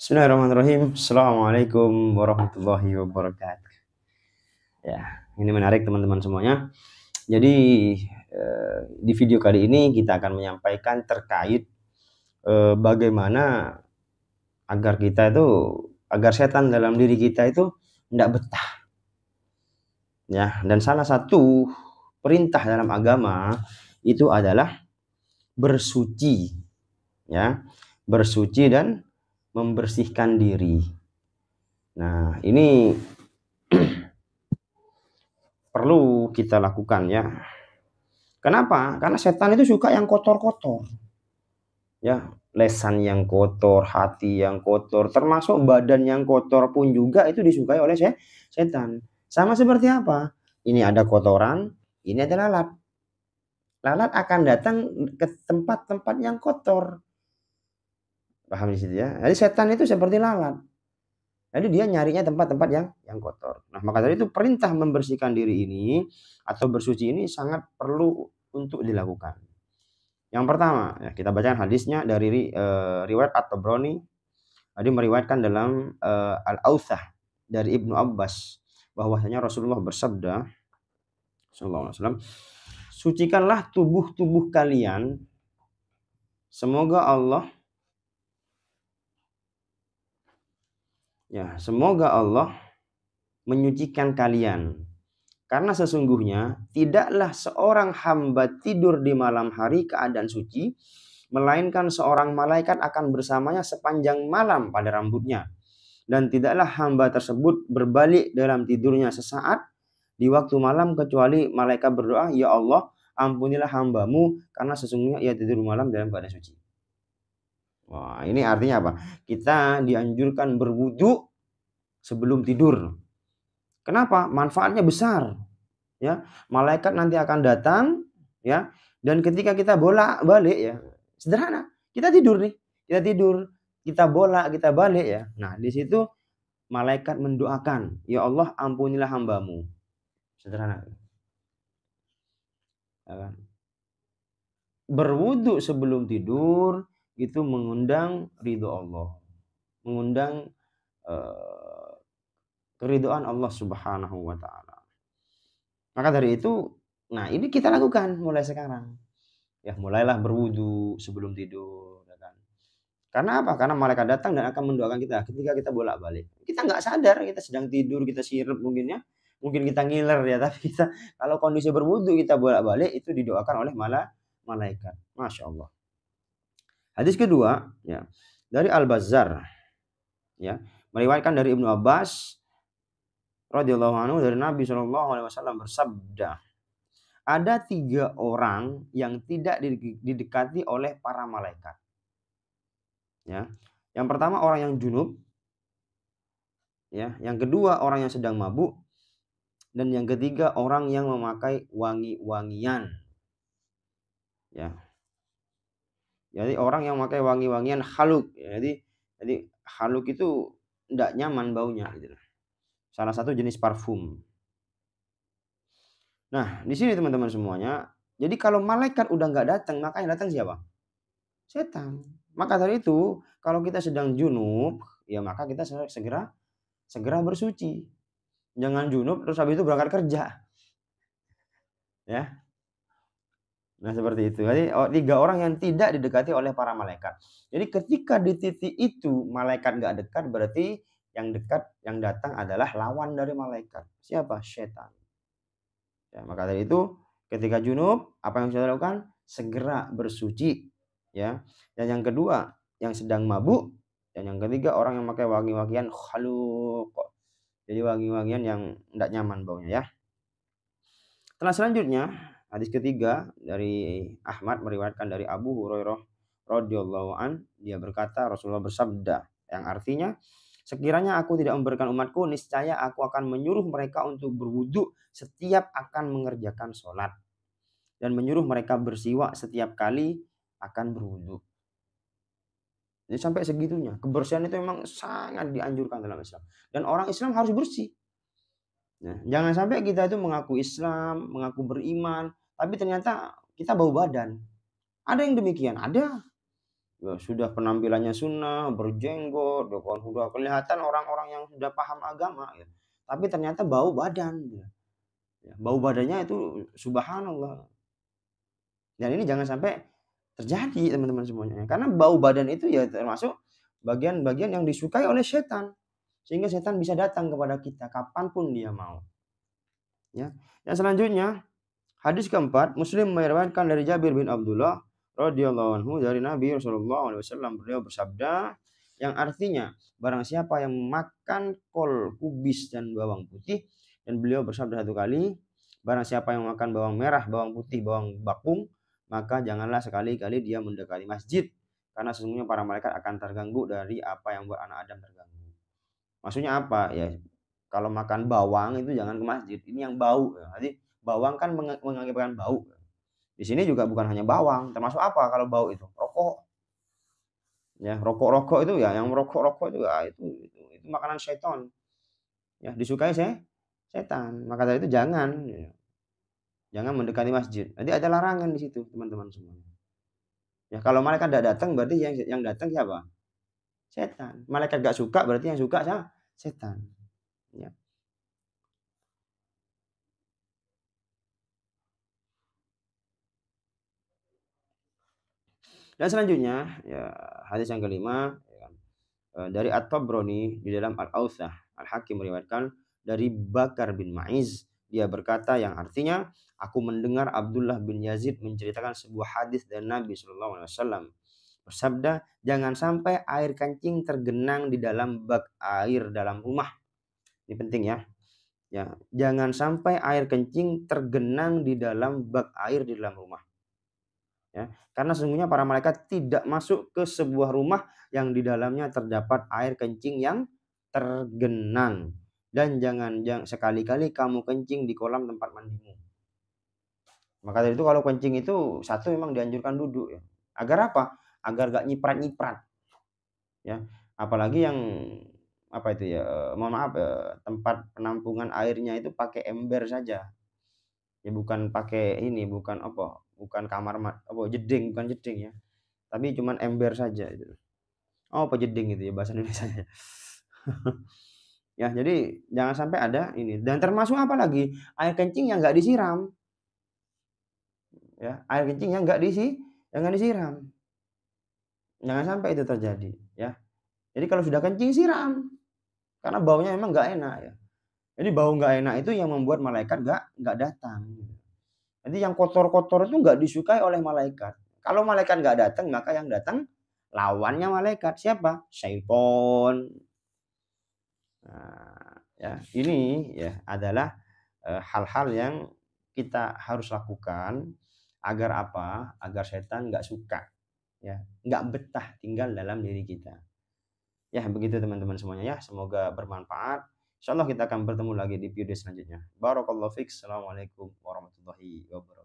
Bismillahirrahmanirrahim. Assalamualaikum warahmatullahi wabarakatuh. Ya, ini menarik teman-teman semuanya. Jadi di video kali ini kita akan menyampaikan terkait bagaimana agar setan dalam diri kita itu tidak betah. Ya, dan salah satu perintah dalam agama itu adalah bersuci. Ya, bersuci dan membersihkan diri. Nah, ini perlu kita lakukan ya. Kenapa? Karena setan itu suka yang kotor-kotor. Ya, lesan yang kotor, hati yang kotor, termasuk badan yang kotor pun juga itu disukai oleh setan. Sama seperti apa? Ini ada kotoran, ini ada lalat. Lalat akan datang ke tempat-tempat yang kotor. Paham di situ ya? Jadi setan itu seperti lalat. Jadi dia nyarinya tempat-tempat yang kotor. Nah, maka dari itu perintah membersihkan diri ini atau bersuci ini sangat perlu untuk dilakukan. Yang pertama, ya, kita bacakan hadisnya dari riwayat At-Tabrani. Dia meriwayatkan dalam Al-Authah dari Ibnu Abbas bahwasanya Rasulullah bersabda sallallahu alaihi wasallam, "Sucikanlah tubuh-tubuh kalian, semoga Allah menyucikan kalian. Karena sesungguhnya tidaklah seorang hamba tidur di malam hari keadaan suci, melainkan seorang malaikat akan bersamanya sepanjang malam pada rambutnya. Dan tidaklah hamba tersebut berbalik dalam tidurnya sesaat di waktu malam kecuali malaikat berdoa, ya Allah, ampunilah hambamu karena sesungguhnya ia tidur malam dalam keadaan suci." Wah, ini artinya apa? Kita dianjurkan berwudu sebelum tidur. Kenapa? Manfaatnya besar. Ya, malaikat nanti akan datang, ya, dan ketika kita bolak-balik ya, sederhana, kita tidur nih, kita bolak, kita balik ya. Nah, di situ malaikat mendoakan, ya Allah ampunilah hambamu. Sederhana. Ya kan? Berwudu sebelum tidur itu mengundang ridho Allah, mengundang keridhaan Allah Subhanahu wa taala. Maka dari itu, nah ini kita lakukan mulai sekarang. Ya, mulailah berwudu sebelum tidur, ya kan. Karena apa? Karena malaikat datang dan akan mendoakan kita ketika kita bolak-balik. Kita nggak sadar, kita sedang tidur, kita sirep mungkin ya. Mungkin kita ngiler ya, tapi kita kalau kondisi berwudu kita bolak-balik itu didoakan oleh malaikat. Masya Allah. Hadis kedua, ya, dari Al-Bazzar, ya, meriwayatkan dari Ibnu Abbas radhiyallahu anhu dari Nabi Shallallahu alaihi wasallam bersabda, ada 3 orang yang tidak didekati oleh para malaikat. Ya. Yang pertama orang yang junub, ya. Yang kedua orang yang sedang mabuk, dan yang ketiga orang yang memakai wangi-wangian. Ya. Jadi orang yang memakai wangi-wangian haluk. Jadi haluk itu tidak nyaman baunya gitu. Salah satu jenis parfum. Nah, di sini teman-teman semuanya, jadi kalau malaikat udah nggak datang, maka yang datang siapa? Setan. Maka dari itu, kalau kita sedang junub, ya maka kita segera bersuci. Jangan junub terus habis itu berangkat kerja. Ya. Nah, seperti itu. Jadi 3 orang yang tidak didekati oleh para malaikat. Jadi ketika di titik itu malaikat nggak dekat, berarti yang dekat, yang datang adalah lawan dari malaikat. Siapa? Setan. Ya, maka dari itu ketika junub, apa yang harus kita lakukan? Segera bersuci. Ya. Dan yang kedua, yang sedang mabuk, dan yang ketiga orang yang pakai wangi-wangian khaluq. Jadi wangi-wangian yang tidak nyaman baunya ya. Setelah selanjutnya, hadis ketiga dari Ahmad meriwayatkan dari Abu Hurairah radhiyallahu an, dia berkata Rasulullah bersabda yang artinya, sekiranya aku tidak memberikan umatku, niscaya aku akan menyuruh mereka untuk berwudu setiap akan mengerjakan sholat dan menyuruh mereka bersiwak setiap kali akan berwudu. Jadi sampai segitunya, kebersihan itu memang sangat dianjurkan dalam Islam. Dan orang Islam harus bersih. Nah, jangan sampai kita itu mengaku Islam, mengaku beriman, tapi ternyata kita bau badan. Ada yang demikian, ada. sudah penampilannya sunnah, berjenggot, ya kan, sudah kelihatan orang-orang yang sudah paham agama, ya. Tapi ternyata bau badan, ya. Bau badannya itu subhanallah. Dan ini jangan sampai terjadi teman-teman semuanya. Karena bau badan itu ya termasuk bagian-bagian yang disukai oleh setan. Sehingga setan bisa datang kepada kita kapanpun dia mau. Ya. Yang selanjutnya, hadis keempat, Muslim meriwayatkan dari Jabir bin Abdullah radhiyallahu anhu dari Nabi Shallallahu alaihi wasallam, beliau bersabda yang artinya barang siapa yang makan kol, kubis dan bawang putih, dan beliau bersabda satu kali, barang siapa yang makan bawang merah, bawang putih, bawang bakung, maka janganlah sekali-kali dia mendekati masjid, karena sesungguhnya para malaikat akan terganggu dari apa yang buat anak Adam terganggu. Maksudnya apa? Ya, kalau makan bawang itu jangan ke masjid. Ini yang bau. Jadi bawang kan mengakibatkan bau. Di sini juga bukan hanya bawang, termasuk apa kalau bau itu? Rokok. Ya, rokok-rokok itu ya, yang merokok-rokok itu ya itu makanan setan. Ya, disukai setan. Maka dari itu jangan, ya. Jangan mendekati masjid. Nanti ada larangan di situ, teman-teman semua. Ya, kalau malaikat tidak datang berarti yang datang siapa? Setan. Malaikat gak suka berarti yang suka siapa? Setan. Ya. Dan selanjutnya, ya, hadis yang kelima, ya kan, dari At-Tabrani di dalam Al-Awsah, Al-Hakim meriwayatkan dari Bakar bin Ma'iz, dia berkata yang artinya, aku mendengar Abdullah bin Yazid menceritakan sebuah hadis dari Nabi Shallallahu alaihi wasallam bersabda, jangan sampai air kencing tergenang di dalam bak air dalam rumah. Ini penting ya. Ya, jangan sampai air kencing tergenang di dalam bak air di dalam rumah. Ya, karena sesungguhnya para malaikat tidak masuk ke sebuah rumah yang di dalamnya terdapat air kencing yang tergenang, dan jangan sekali-kali kamu kencing di kolam tempat mandimu. Maka dari itu kalau kencing itu satu memang dianjurkan duduk, ya. Agar apa? Agar gak nyiprat-nyiprat, ya. Apalagi yang apa itu ya, mohon maaf, tempat penampungan airnya itu pakai ember saja. Ya bukan pakai ini, bukan apa, bukan kamar apa jeding, bukan jeding ya. Tapi cuman ember saja itu. Oh, pejeding gitu ya bahasa Indonesianya. Ya, jadi jangan sampai ada ini. Dan termasuk apa lagi? Air kencing yang nggak disiram. Ya, air kencing yang nggak disiram. Jangan sampai itu terjadi, ya. Jadi kalau sudah kencing siram. Karena baunya memang nggak enak ya. Jadi bau nggak enak itu yang membuat malaikat nggak datang. Jadi yang kotor-kotor itu nggak disukai oleh malaikat. Kalau malaikat nggak datang, maka yang datang lawannya malaikat. Siapa? Syaiton. Nah, ya, ini ya adalah hal-hal yang kita harus lakukan agar apa? Agar setan nggak suka, ya, nggak betah tinggal dalam diri kita. Ya, begitu teman-teman semuanya ya. Semoga bermanfaat. Insyaallah kita akan bertemu lagi di video selanjutnya. Barakallahu fiik. Assalamualaikum warahmatullahi wabarakatuh.